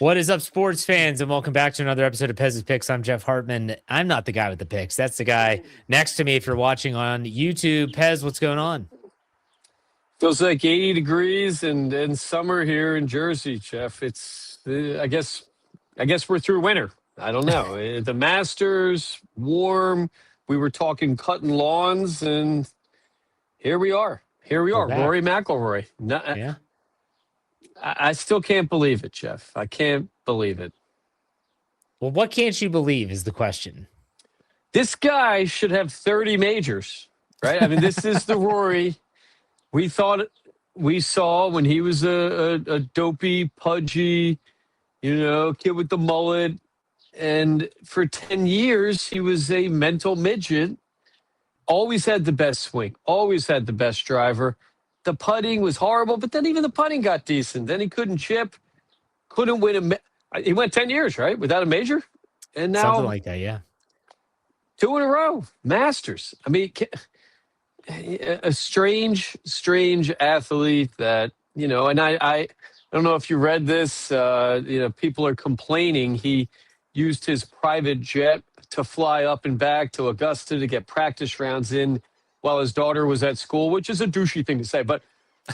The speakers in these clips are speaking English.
What is up, sports fans, and welcome back to another episode of Pez Picks. I'm Jeff Hartman. I'm not the guy with the picks. That's the guy next to me if you're watching on YouTube. Pez, what's going on? Feels like 80 degrees and summer here in Jersey, Jeff. It's I guess we're through winter. I don't know. The Masters, warm. We were talking cutting lawns, and here we are. Here we We're are. back. Rory McIlroy. Yeah. I still can't believe it, Jeff. I can't believe it. Well, what can't you believe is the question. This guy should have 30 majors, right? I mean, this is the Rory we thought we saw when he was a dopey, pudgy, kid with the mullet. And for 10 years, he was a mental midget. Always had the best swing, always had the best driver. The putting was horrible, but then even the putting got decent. Then he couldn't chip, couldn't win he went 10 years, right, without a major? And now Something like that, yeah. 2 in a row, Masters. I mean, a strange athlete that, and I don't know if you read this, people are complaining he used his private jet to fly up and back to Augusta to get practice rounds in while his daughter was at school, which is a douchey thing to say. But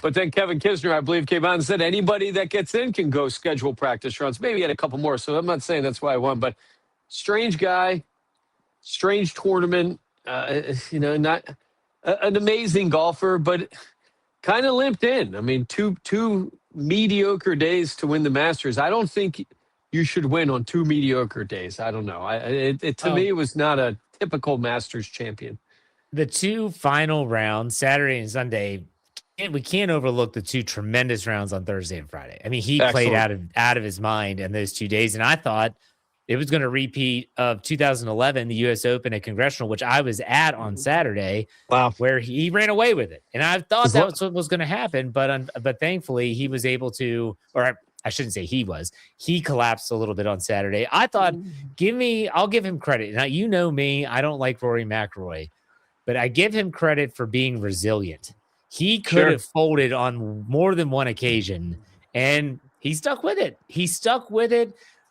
then Kevin Kisner, I believe, came out and said anybody that gets in can go schedule practice rounds. Maybe he had a couple more, so I'm not saying that's why I won. But strange guy, strange tournament, not an amazing golfer, but kind of limped in. I mean, two mediocre days to win the Masters. I don't think you should win on 2 mediocre days. I don't know. To me, it was not a typical Masters champion. The 2 final rounds, Saturday and Sunday, we can't overlook the 2 tremendous rounds on Thursday and Friday. I mean, he played out of his mind in those 2 days, and I thought it was going to repeat of 2011, the U.S. Open at Congressional, which I was at on Saturday. Wow, where he ran away with it, and I thought that was what was going to happen. But thankfully, he was able to, or I shouldn't say he was. He collapsed a little bit on Saturday. I thought, I'll give him credit. Now, you know me, I don't like Rory McIlroy, but I give him credit for being resilient. He could have folded on more than one occasion, and he stuck with it.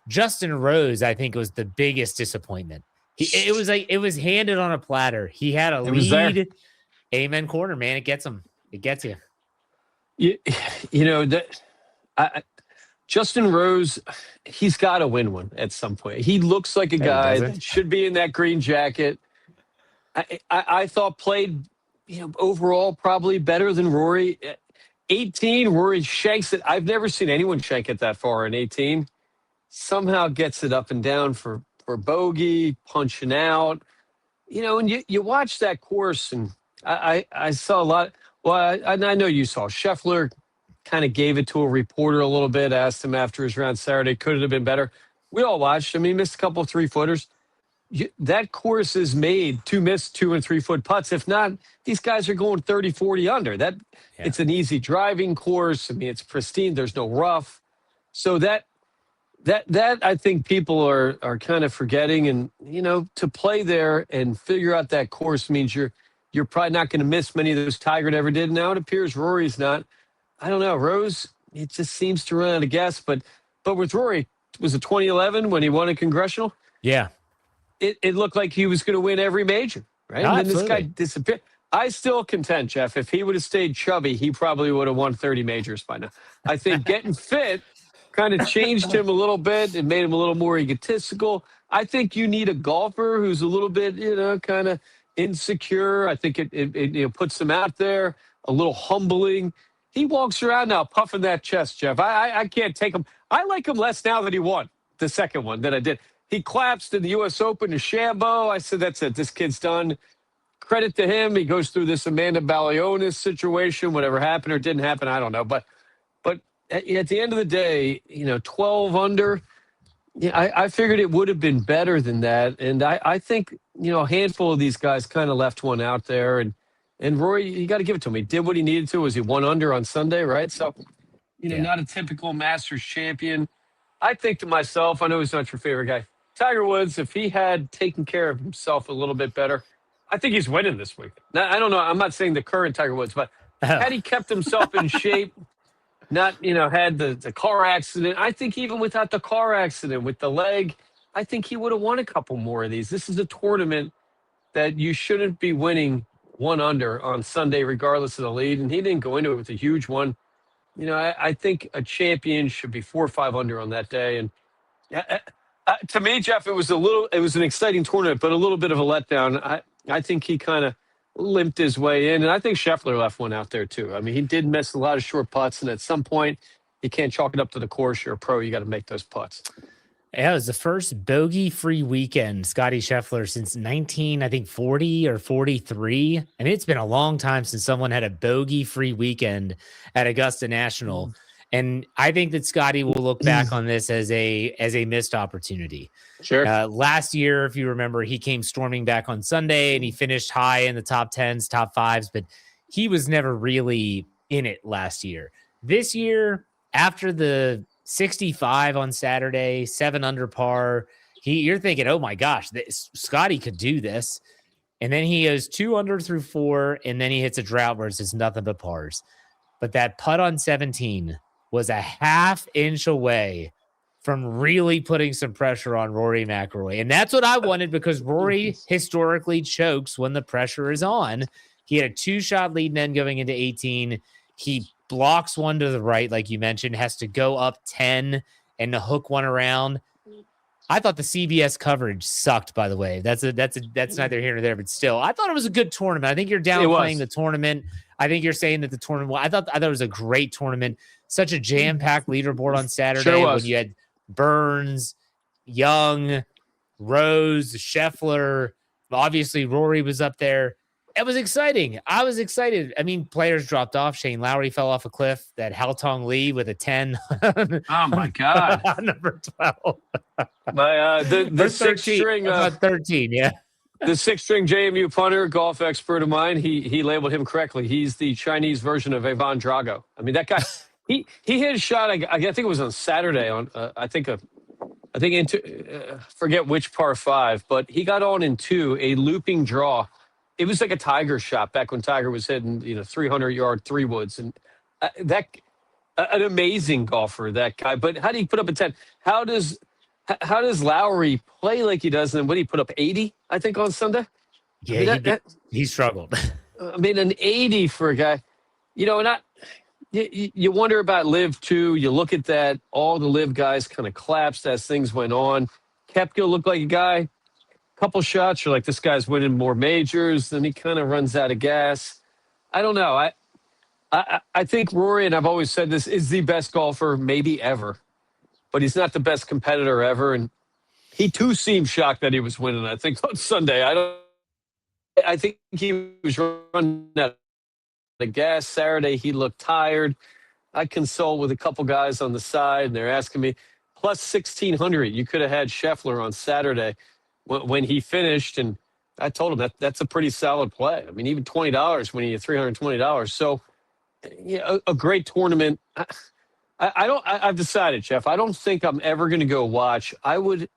Justin Rose, I think, was the biggest disappointment. It was handed on a platter. He had a lead. Amen corner, man. It gets him. It gets you. Justin Rose, he's got to win one at some point. He looks like a guy that should be in that green jacket. I thought played, overall probably better than Rory. 18, Rory shanks it. I've never seen anyone shank it that far in 18. Somehow gets it up and down for bogey, punching out. And you watch that course, and I saw a lot. Well, I know you saw. Scheffler kind of gave it to a reporter a little bit, asked him after his round Saturday, could it have been better? We all watched. I mean, he missed a couple of 3-footers. That course is made to miss 2 and 3 foot putts. If not, these guys are going 30, 40 under. It's an easy driving course. I mean, it's pristine. There's no rough. So that I think people are kind of forgetting. And, to play there and figure out that course means you're probably not going to miss many of those Tiger ever did. Now it appears Rory's not. I don't know. Rose, it just seems to run out of gas. But with Rory, was it 2011 when he won a Congressional? Yeah. It looked like he was going to win every major, right? No, and then this guy disappeared. I still contend, Jeff, if he would have stayed chubby, he probably would have won 30 majors by now. I think getting fit kind of changed him a little bit and made him a little more egotistical. I think you need a golfer who's a little bit, kind of insecure. I think it puts him out there, a little humbling. He walks around now puffing that chest, Jeff. I can't take him. I like him less now that he won the second one than I did. He collapsed in the U.S. Open to Shambo. I said, that's it. This kid's done. Credit to him. He goes through this Amanda Balionis situation. Whatever happened or didn't happen, I don't know. But at the end of the day, 12 under, I figured it would have been better than that. And I think, a handful of these guys kind of left one out there. And Rory, you got to give it to him. He did what he needed to. Was he 1 under on Sunday, right? So, not a typical Masters champion. I think to myself, I know he's not your favorite guy. Tiger Woods, if he had taken care of himself a little bit better, I think he's winning this week. Now, I don't know. I'm not saying the current Tiger Woods, but had he kept himself in shape, not, had the car accident. I think even without the car accident, with the leg, I think he would have won a couple more of these. This is a tournament that you shouldn't be winning one under on Sunday, regardless of the lead. And he didn't go into it with a huge one. I think a champion should be 4 or 5 under on that day. And to me, Jeff, it was an exciting tournament, but a little bit of a letdown. I think he kind of limped his way in, and I think Scheffler left one out there too. I mean, he did miss a lot of short putts, and at some point, you can't chalk it up to the course. You're a pro; you got to make those putts. Yeah, it was the first bogey-free weekend, Scotty Scheffler, since 1940 or 43. I mean, it's been a long time since someone had a bogey-free weekend at Augusta National. And I think that Scotty will look back on this as a missed opportunity. Sure. Last year, if you remember, he came storming back on Sunday and he finished high in the top 10s, top 5s, but he was never really in it last year. This year, after the 65 on Saturday, 7 under par, you're thinking, oh my gosh, Scotty could do this. And then he goes 2 under through 4, and then he hits a drought where it's just nothing but pars. But that putt on 17 was a half inch away from really putting some pressure on Rory McIlroy. And that's what I wanted, because Rory historically chokes when the pressure is on. He had a 2-shot lead then going into 18. He blocks one to the right, like you mentioned, has to go up 10 and to hook one around. I thought the CBS coverage sucked, by the way. That's neither here nor there, but still, I thought it was a good tournament. I think you're downplaying the tournament. I think you're saying that the tournament, I thought it was a great tournament. Such a jam-packed leaderboard on Saturday when you had Burns, Young, Rose, Scheffler. Obviously, Rory was up there. It was exciting. I was excited. I mean, players dropped off. Shane Lowry fell off a cliff. That Haotong Lee with a 10. Oh, my God. Number 12. The sixth string. 13, yeah. The 6th-string JMU punter, golf expert of mine, he labeled him correctly. He's the Chinese version of Ivan Drago. I mean, that guy, he hit a shot. I think it was on Saturday on into forget which par 5, but he got on into a looping draw. It was like a Tiger shot back when Tiger was hitting 300-yard 3-woods, and an amazing golfer, that guy. But how do you put up a 10? How does Lowry play like he does? And what did he put up, 80, I think, on Sunday? Yeah, I mean, he struggled. I mean, an 80 for a guy, you wonder about Liv too. You look at that, all the Liv guys kind of collapsed as things went on. Koepka looked like a guy, couple shots, you're like, this guy's winning more majors. Then he kind of runs out of gas. I don't know. I think Rory, and I've always said this, is the best golfer maybe ever. But he's not the best competitor ever. And he too seemed shocked that he was winning, I think, on Sunday. I think he was running out of gas. Saturday, he looked tired. I consult with a couple guys on the side, and they're asking me, plus 1,600. You could have had Scheffler on Saturday when he finished. And I told him that's a pretty solid play. I mean, even $20 when you get $320. So, a great tournament. I've decided, Jeff, I don't think I'm ever going to go watch. I would,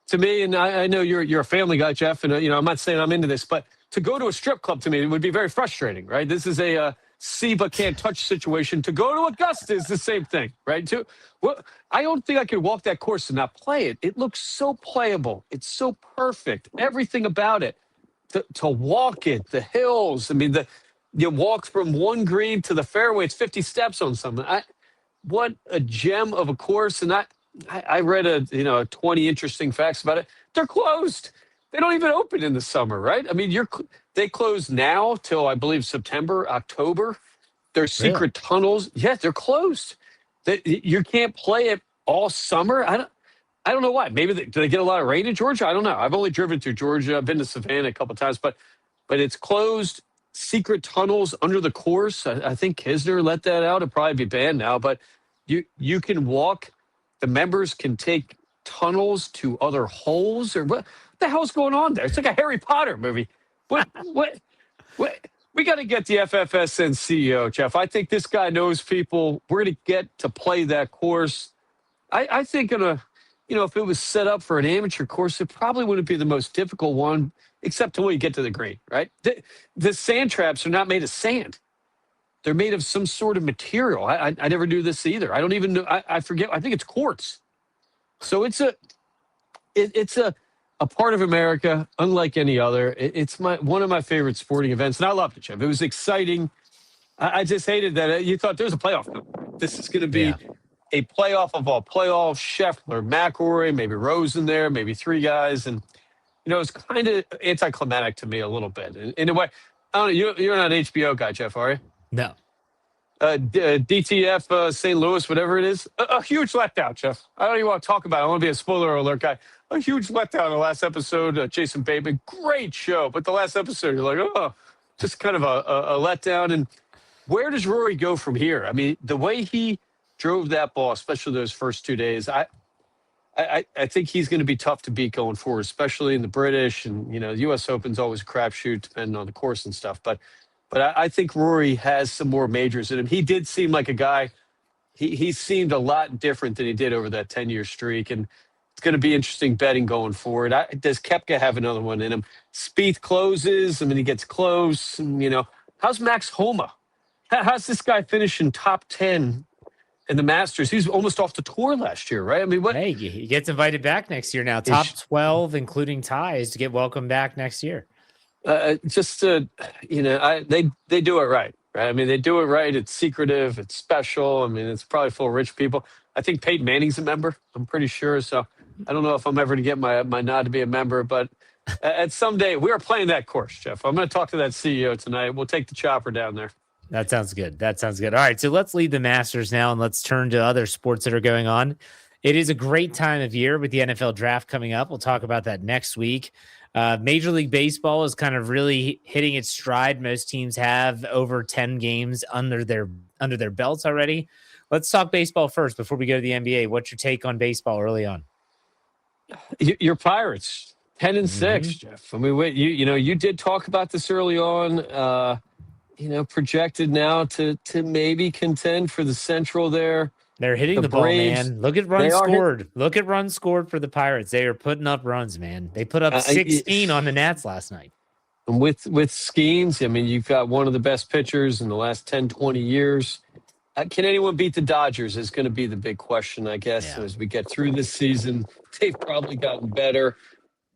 to me, and I know you're a family guy, Jeff, and I'm not saying I'm into this, but to go to a strip club to me, it would be very frustrating, right? This is a see but can't touch situation. To go to Augusta is the same thing, right? I don't think I could walk that course and not play it. It looks so playable. It's so perfect. Everything about it. To walk it, the hills. I mean, you walk from one green to the fairway. It's 50 steps on something. What a gem of a course. And I read 20 interesting facts about it. They're closed. They don't even open in the summer, right? I mean, they close now till, I believe, September, October. There's secret tunnels. Yeah, they're closed. You can't play it all summer. I don't know why. Maybe do they get a lot of rain in Georgia? I don't know. I've only driven through Georgia. I've been to Savannah a couple of times, but it's closed. Secret tunnels under the course. I think Kisner let that out. It'll probably be banned now, but you can walk. The members can take tunnels to other holes, or what the hell's going on there? It's like a Harry Potter movie. What? We got to get the FFSN CEO, Jeff. I think this guy knows people. We're going to get to play that course. I think if it was set up for an amateur course, it probably wouldn't be the most difficult one, except until you get to the green, right? The sand traps are not made of sand. they're made of some sort of material. I never knew this either. I don't even know. I forget. I think it's quartz. So it's a part of America unlike any other. It's one of my favorite sporting events, and I loved it, Jeff. It was exciting. I just hated that you thought there's a playoff. This is going to be a playoff of all playoffs. Scheffler, McElroy, maybe Rose in there, maybe three guys, and it's kind of anticlimactic to me a little bit. In a way, I don't know. You're not an HBO guy, Jeff, are you? No. DTF St. Louis, whatever it is, a huge letdown, Jeff. I don't even want to talk about it. I want to be a spoiler alert guy. A huge letdown in the last episode. Jason Bateman, great show, but the last episode, you're like, oh, just kind of a letdown. And where does Rory go from here? I mean, the way he drove that ball, especially those first 2 days, I think he's going to be tough to beat going forward, especially in the British. And, the U.S. Open's always a crapshoot depending on the course and stuff. But I think Rory has some more majors in him. He did seem like a guy, he seemed a lot different than he did over that 10-year streak. And it's going to be interesting betting going forward. Does Koepka have another one in him? Spieth closes. I mean, he gets close. And, how's Max Homa? How's this guy finishing top 10 in the Masters? He's almost off the tour last year, right? I mean, what? Hey, he gets invited back next year now. Top 12, including ties, to get welcomed back next year. They do it right? I mean, they do it right. It's secretive. It's special. I mean, it's probably full of rich people. I think Peyton Manning's a member. I'm pretty sure. So I don't know if I'm ever going to get my nod to be a member, but at some day we are playing that course, Jeff. I'm going to talk to that CEO tonight. We'll take the chopper down there. That sounds good. All right, so let's leave the Masters now and let's turn to other sports that are going on. It is a great time of year with the NFL draft coming up. We'll talk about that next week. Major League Baseball is kind of really hitting its stride. Most teams have over 10 games under their belts already. Let's talk baseball first before we go to the NBA. What's your take on baseball early on? Your Pirates, 10-6, Jeff. I mean, you did talk about this early on. Projected now to maybe contend for the Central there. They're hitting the ball, man. Look at runs scored. Look at runs scored for the Pirates. They are putting up runs, man. They put up 16 on the Nats last night. And with Skeens, I mean, you've got one of the best pitchers in the last 10, 20 years. Can anyone beat the Dodgers is going to be the big question, I guess, as we get through this season. They've probably gotten better.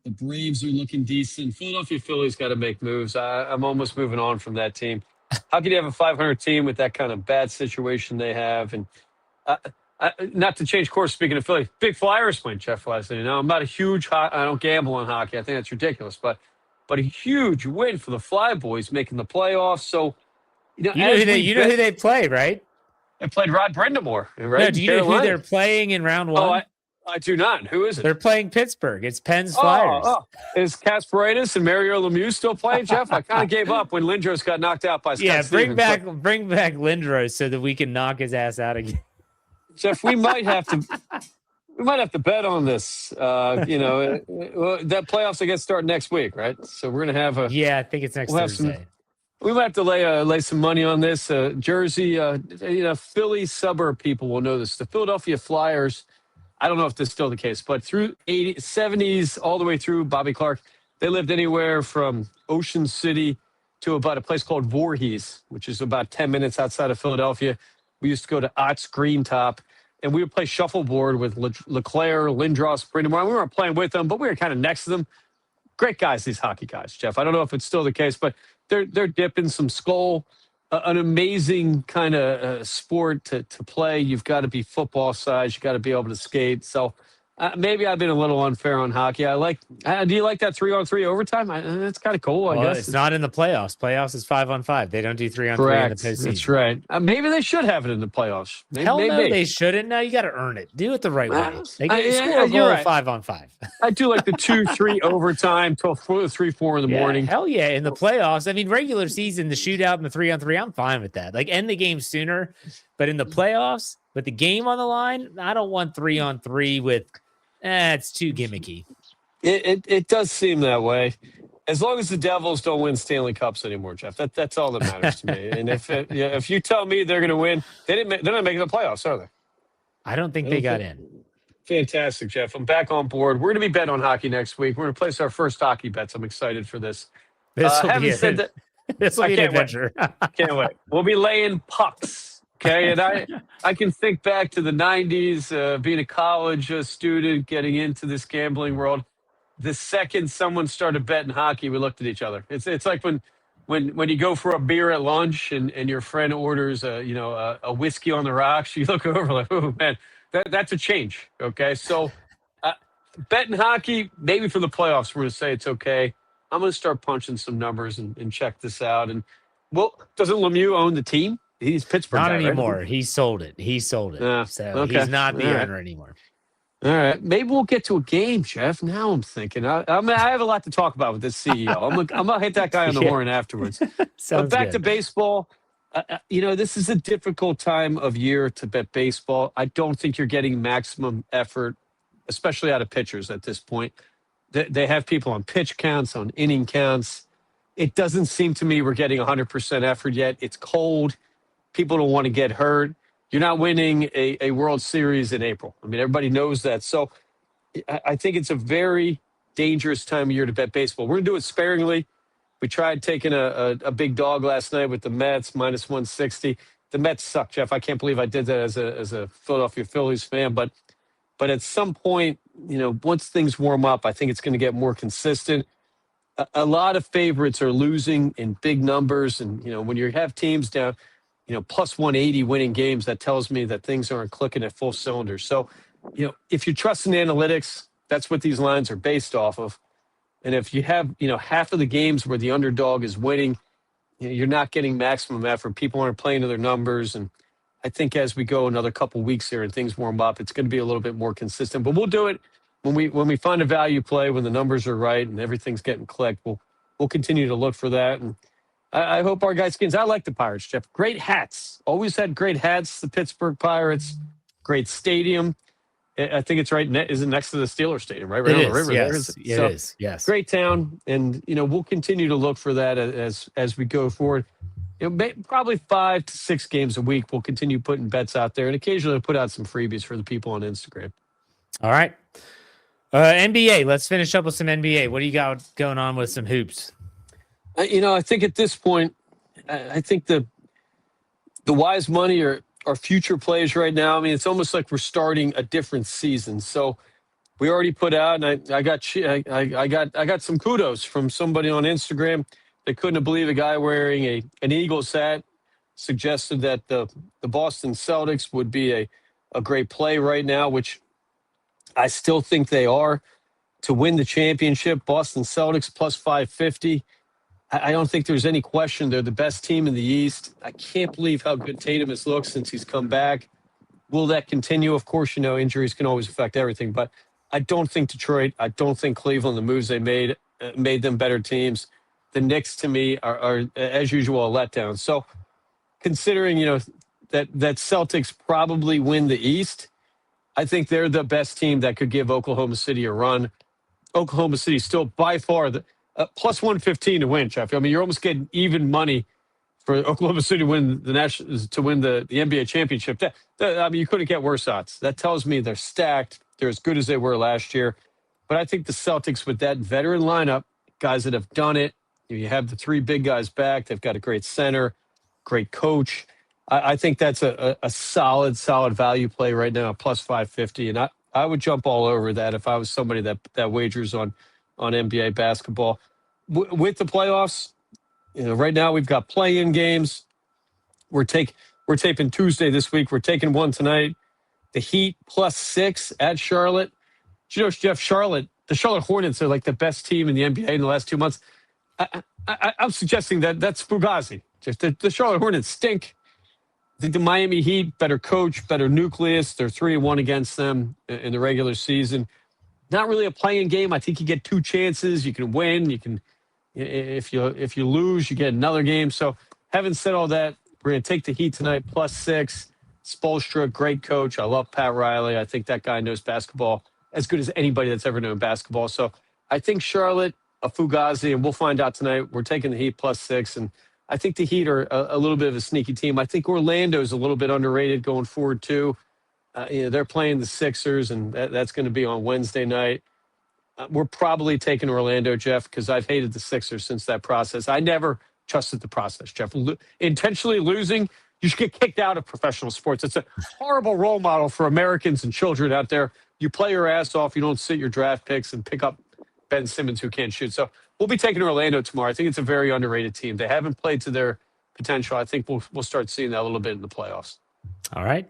The Braves are looking decent. Philadelphia Phillies got to make moves. I'm almost moving on from that team. How can you have a 500 team with that kind of bad situation they have? And not to change course, speaking of Philly, big Flyers win, Jeff Leslie. I'm not a huge I don't gamble on hockey. I think that's ridiculous. But a huge win for the Flyboys making the playoffs. So, you know who they play, right? They played Rod Brindamore, right? No, do you know who they're playing in round one? Oh, I do not. Who is it? They're playing Pittsburgh. It's Penn's Flyers. Is Kasparaitis and Mario Lemieux still playing, Jeff? I kind of gave up when Lindros got knocked out by Scott Stevens. Bring back Lindros so that we can knock his ass out again. Jeff, we might have to bet on this. That playoffs, I guess, start next week, right? So we're gonna have I think it's next Thursday. We might have to lay some money on this. Jersey, Philly suburb people will know this. The Philadelphia Flyers. I don't know if this is still the case, but through 70s, all the way through Bobby Clark, they lived anywhere from Ocean City to about a place called Voorhees, which is about 10 minutes outside of Philadelphia. We used to go to Ott's Green Top, and we would play shuffleboard with LeClaire, Lindros, Brindamore. We weren't playing with them, but we were kind of next to them. Great guys, these hockey guys, Jeff. I don't know if it's still the case, but they're dipping some skull. An amazing kind of sport to play. You've got to be football size. You got to be able to skate. So maybe I've been a little unfair on hockey. Do you like that 3-on-3 overtime? It's kind of cool, I guess. It's not in the playoffs. Playoffs is 5-on-5. They don't do 3-on-3 in the postseason. That's right. Maybe they should have it in the playoffs. No, they shouldn't. No, you got to earn it. Do it the right way. They score a goal 5-on-5. I do like the 2-3 overtime till 3-4 in the morning. Hell yeah. In the playoffs, I mean, regular season, the shootout and the 3-on-3, I'm fine with that. Like, end the game sooner. But in the playoffs, with the game on the line, I don't want 3-on-3 with it's too gimmicky. It does seem that way. As long as the Devils don't win Stanley Cups anymore, Jeff, that's all that matters to me. And if you tell me they're going to win, they're not making the playoffs, are they? I don't think they got in. Fantastic, Jeff. I'm back on board. We're going to be bet on hockey next week. We're going to place our first hockey bets. I'm excited for this. This will be said that, This will I be an can't wait. adventure. Can't wait. We'll be laying pucks. Okay. And I can think back to the 90s, being a college student, getting into this gambling world. The second someone started betting hockey, we looked at each other. It's like when you go for a beer at lunch and your friend orders a whiskey on the rocks, you look over like, oh man, that's a change. Okay. So uh, betting hockey, maybe for the playoffs, we're going to say it's okay. I'm going to start punching some numbers and check this out. And well, doesn't Lemieux own the team? He's Pittsburgh Not guy, right? anymore. He sold it. He sold it. Yeah. So Okay. he's not All the right. owner anymore. All right. Maybe we'll get to a game, Jeff. Now I'm thinking. I have a lot to talk about with this CEO. I'm gonna hit that guy on the horn afterwards. But back to baseball. This is a difficult time of year to bet baseball. I don't think you're getting maximum effort, especially out of pitchers at this point. They have people on pitch counts, on inning counts. It doesn't seem to me we're getting 100% effort yet. It's cold. People don't want to get hurt. You're not winning a World Series in April. I mean, everybody knows that. So I think it's a very dangerous time of year to bet baseball. We're going to do it sparingly. We tried taking a big dog last night with the Mets, minus 160. The Mets suck, Jeff. I can't believe I did that as a Philadelphia Phillies fan. But at some point, once things warm up, I think it's going to get more consistent. A lot of favorites are losing in big numbers. And, when you have teams down, plus 180 winning games, that tells me that things aren't clicking at full cylinders. So, if you trust in analytics, that's what these lines are based off of. And if you have, half of the games where the underdog is winning, you're not getting maximum effort. People aren't playing to their numbers. And I think as we go another couple weeks here and things warm up, it's going to be a little bit more consistent. But we'll do it when we find a value play, when the numbers are right and everything's getting clicked. We'll continue to look for that. And I hope our guy skins. I like the Pirates, Jeff. Great hats. Always had great hats, the Pittsburgh Pirates. Great stadium. I think it's right. Is it next to the Steelers Stadium, right? Right on the river. Yes, there. It is. Yes. Great town. And, we'll continue to look for that as we go forward. Probably 5 to 6 games a week. We'll continue putting bets out there and occasionally put out some freebies for the people on Instagram. All right. NBA. Let's finish up with some NBA. What do you got going on with some hoops? I think at this point, I think the wise money are future plays right now. I mean, it's almost like we're starting a different season. So we already put out, and I got some kudos from somebody on Instagram. They couldn't believe a guy wearing an Eagles hat suggested that the Boston Celtics would be a great play right now, which I still think they are to win the championship. Boston Celtics plus 550. I don't think there's any question they're the best team in the East. I can't believe how good Tatum has looked since he's come back. Will that continue? Of course, injuries can always affect everything, but I don't think Detroit, I don't think Cleveland, the moves they made them better teams. The Knicks, to me, are as usual, a letdown. So considering, that Celtics probably win the East, I think they're the best team that could give Oklahoma City a run. Oklahoma City still by far the plus 115 to win, Jeff. I mean, you're almost getting even money for Oklahoma City to win the NBA championship. You couldn't get worse odds. That tells me they're stacked. They're as good as they were last year. But I think the Celtics, with that veteran lineup, guys that have done it, you have the 3 big guys back. They've got a great center, great coach. I think that's a solid value play right now, plus 550. And I would jump all over that if I was somebody that wagers on NBA basketball. With the playoffs, right now we've got play-in games. We're taping Tuesday this week. We're taking one tonight. The Heat plus 6 at Charlotte. Jeff, the Charlotte Hornets are like the best team in the NBA in the last 2 months. I'm suggesting that's Fugazi. Just the Charlotte Hornets stink. I think the Miami Heat, better coach, better nucleus. They're 3-1 against them in the regular season. Not really a playing game. I think you get 2 chances. You can win. You can, if you lose, you get another game. So having said all that, we're going to take the Heat tonight, plus 6. Spoelstra, great coach. I love Pat Riley. I think that guy knows basketball as good as anybody that's ever known basketball. So I think Charlotte, a Fugazi, and we'll find out tonight. We're taking the Heat plus 6, and I think the Heat are a little bit of a sneaky team. I think Orlando's a little bit underrated going forward too. They're playing the Sixers, and that's going to be on Wednesday night. We're probably taking Orlando, Jeff, because I've hated the Sixers since that process. I never trusted the process, Jeff. Intentionally losing, you should get kicked out of professional sports. It's a horrible role model for Americans and children out there. You play your ass off. You don't sit your draft picks and pick up Ben Simmons who can't shoot. So we'll be taking Orlando tomorrow. I think it's a very underrated team. They haven't played to their potential. I think we'll start seeing that a little bit in the playoffs. All right.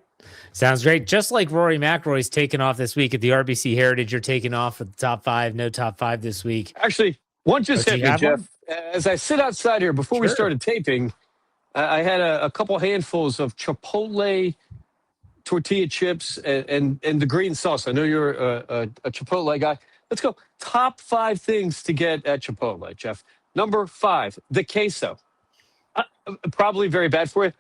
Sounds great. Just like Rory McIlroy's taking off this week at the RBC Heritage, you're taking off for the top 5. No top 5 this week. Actually, one just hit me, Jeff. As I sit outside here, before we started taping, I had a couple handfuls of Chipotle tortilla chips and the green sauce. I know you're a Chipotle guy. Let's go. Top 5 things to get at Chipotle, Jeff. Number 5, the queso. Probably very bad for you.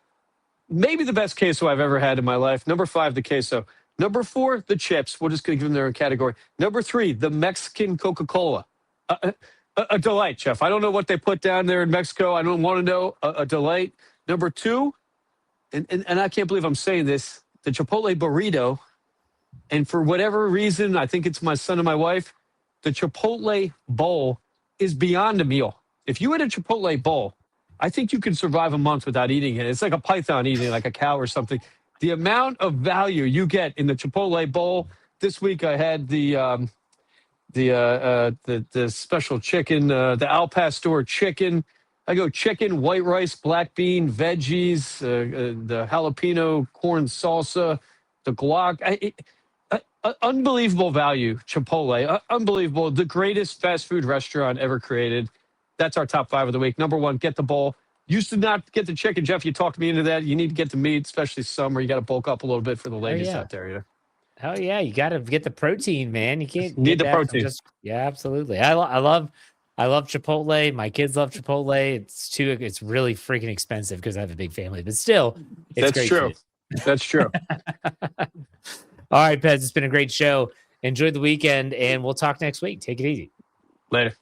Maybe the best queso I've ever had in my life. Number 5, the queso. Number 4, the chips. We're just going to give them their own category. Number 3, the Mexican Coca-Cola. A delight, Jeff. I don't know what they put down there in Mexico. I don't want to know. A delight. Number 2, and I can't believe I'm saying this, the Chipotle burrito. And for whatever reason, I think it's my son and my wife, the Chipotle bowl is beyond a meal. If you had a Chipotle bowl, I think you can survive a month without eating it. It's like a python eating like a cow or something. The amount of value you get in the Chipotle bowl. This week I had the special chicken, the Al Pastor chicken. I go chicken, white rice, black bean, veggies, the jalapeno corn salsa, the guac. Unbelievable value, Chipotle. Unbelievable. The greatest fast food restaurant ever created. That's our top 5 of the week. Number 1, get the bowl. Used to not get the chicken, Jeff. You talked me into that. You need to get the meat, especially summer. You got to bulk up a little bit for the ladies out there. You know? Hell yeah, you got to get the protein, man. You can't need the protein. Yeah, absolutely. I love Chipotle. My kids love Chipotle. It's really freaking expensive because I have a big family, but still, it's That's true. That's true. All right, Pez, it's been a great show. Enjoy the weekend, and we'll talk next week. Take it easy. Later.